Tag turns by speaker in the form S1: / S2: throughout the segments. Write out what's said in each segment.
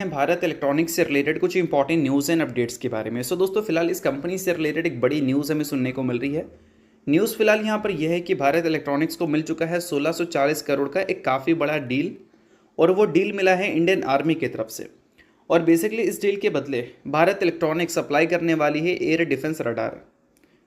S1: हैं भारत इलेक्ट्रॉनिक्स से रिलेटेड कुछ इंपॉर्टेंट न्यूज़ एंड अपडेट्स के बारे में। सो दोस्तों फिलहाल इस कंपनी से रिलेटेड एक बड़ी न्यूज़ हमें सुनने को मिल रही है। न्यूज़ फिलहाल यहाँ पर यह है कि भारत इलेक्ट्रॉनिक्स को मिल चुका है 1640 करोड़ का एक काफ़ी बड़ा डील, और वो डील मिला है इंडियन आर्मी की तरफ से। और बेसिकली इस डील के बदले भारत इलेक्ट्रॉनिक्स सप्लाई करने वाली है एयर डिफेंस रडार,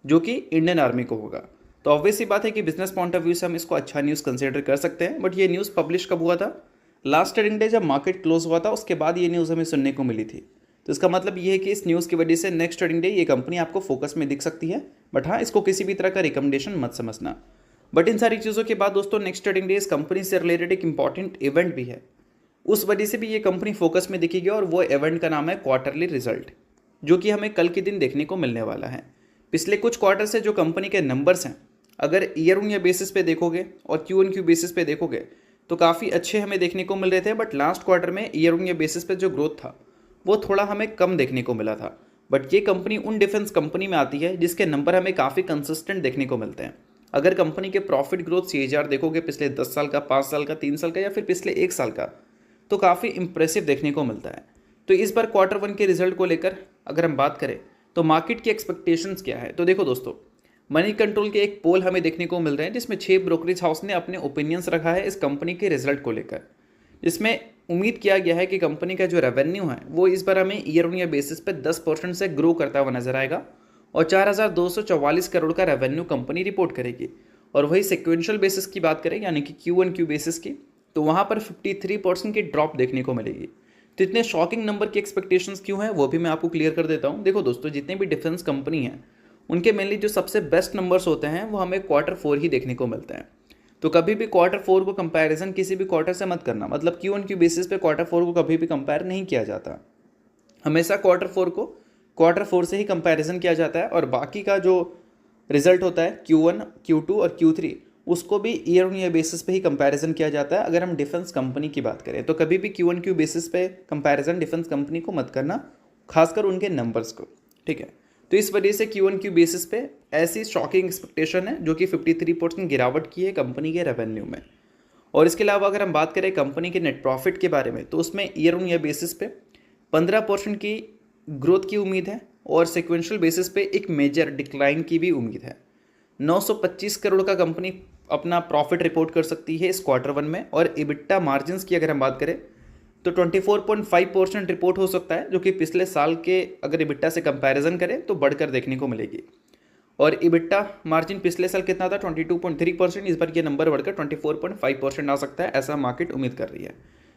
S1: जो कि इंडियन आर्मी को होगा। तो ऑब्वियस सी बात है कि बिजनेस पॉइंट ऑफ व्यू से हम इसको अच्छा न्यूज़ कंसिडर कर सकते हैं। बट ये न्यूज़ पब्लिश कब हुआ था? लास्ट ट्रेडिंग डे जब मार्केट क्लोज हुआ था उसके बाद ये न्यूज़ हमें सुनने को मिली थी। तो इसका मतलब ये है कि इस न्यूज़ की वजह से नेक्स्ट ट्रेडिंग डे ये कंपनी आपको फोकस में दिख सकती है। बट हाँ, इसको किसी भी तरह का रिकमेंडेशन मत समझना। बट इन सारी चीज़ों के बाद दोस्तों नेक्स्ट ट्रेडिंग डे इस कंपनी से रिलेटेड एक इंपॉर्टेंट इवेंट भी है, उस वजह से भी ये कंपनी फोकस में दिखेगी। और वो इवेंट का नाम है क्वार्टरली रिजल्ट, जो कि हमें कल के दिन देखने को मिलने वाला है। पिछले कुछ क्वार्टर से जो कंपनी के नंबर्स हैं, अगर ईयर ऑन ईयर बेसिस पे देखोगे और क्यू ऑन क्यू बेसिस पे देखोगे तो काफ़ी अच्छे हमें देखने को मिल रहे थे। बट लास्ट क्वार्टर में ईयर ऑन ईयर बेसिस पे जो ग्रोथ था वो थोड़ा हमें कम देखने को मिला था। बट ये कंपनी उन डिफेंस कंपनी में आती है जिसके नंबर हमें काफ़ी कंसिस्टेंट देखने को मिलते हैं। अगर कंपनी के प्रॉफिट ग्रोथ CAGR देखोगे पिछले 10 साल का, 5 साल का, 3 साल का या फिर पिछले 1 साल का, तो काफ़ी इंप्रेसिव देखने को मिलता है। तो इस बार Q1 के रिजल्ट को लेकर अगर हम बात करें तो मार्केट की एक्सपेक्टेशंस क्या है, तो देखो दोस्तों, मनी कंट्रोल के एक पोल हमें देखने को मिल रहे हैं जिसमें 6 ब्रोकरेज हाउस ने अपने ओपिनियंस रखा है इस कंपनी के रिजल्ट को लेकर। जिसमें उम्मीद किया गया है कि कंपनी का जो रेवेन्यू है वो इस बार हमें ईयर ऑन ईयर बेसिस पे 10% से ग्रो करता हुआ नजर आएगा और 4244 करोड़ का रेवेन्यू कंपनी रिपोर्ट करेगी। और वही सिक्वेंशियल बेसिस की बात करें यानी कि Q1Q बेसिस की, तो वहाँ पर 53% की ड्रॉप देखने को मिलेगी। तो इतने शॉकिंग नंबर की एक्सपेक्टेशंस क्यों है वो भी मैं आपको क्लियर कर देता हूँ। देखो दोस्तों, जितने भी डिफेंस कंपनी हैं उनके मेनली जो सबसे बेस्ट नंबर्स होते हैं वो हमें Q4 ही देखने को मिलते हैं। तो कभी भी Q4 को कंपैरिजन किसी भी क्वार्टर से मत करना, मतलब Q1Q बेसिस पे Q4 को कभी भी कंपेयर नहीं किया जाता। हमेशा Q4 से ही कंपैरिजन किया जाता है, और बाकी का जो रिजल्ट होता है Q1, Q2 और Q3 उसको भी ईयर ऑन ईयर बेसिस पे ही कंपैरिजन किया जाता है। अगर हम डिफेंस कंपनी की बात करें तो कभी भी Q1Q बेसिस पे कंपैरिजन डिफेंस कंपनी को मत करना, खासकर उनके नंबर्स को, ठीक है। तो इस वजह से Q1Q बेसिस पे ऐसी शॉकिंग एक्सपेक्टेशन है जो कि 53% गिरावट की है कंपनी के रेवेन्यू में। और इसके अलावा अगर हम बात करें कंपनी के नेट प्रॉफिट के बारे में तो उसमें ईयर ऑन ईयर बेसिस पे 15% की ग्रोथ की उम्मीद है और सिक्वेंशियल बेसिस पे एक मेजर डिक्लाइन की भी उम्मीद है। 925 करोड़ का कंपनी अपना प्रॉफिट रिपोर्ट कर सकती है इस Q1 में। और EBITDA मार्जिन्स की अगर हम बात करें तो 24.5% रिपोर्ट हो सकता है, जो कि पिछले साल के अगर EBITDA से कंपैरिजन करें तो बढ़कर देखने को मिलेगी। और EBITDA मार्जिन पिछले साल कितना था? 22.3%। इस बार ये नंबर बढ़कर 24.5% आ सकता है, ऐसा मार्केट उम्मीद कर रही है।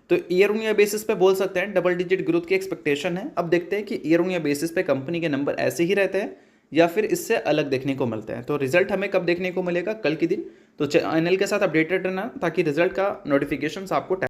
S1: तो ईयर ऑन ईयर बेसिस पे बोल सकते हैं डबल डिजिट ग्रोथ की एक्सपेक्टेशन है। अब देखते हैं कि ईयर ऑन ईयर बेसिस पे कंपनी के नंबर ऐसे ही रहते हैं या फिर इससे अलग देखने को मिलते हैं। तो रिजल्ट हमें कब देखने को मिलेगा? कल के दिन। तो चैनल के साथ अपडेटेड रहना ताकि रिजल्ट का नोटिफिकेशन आपको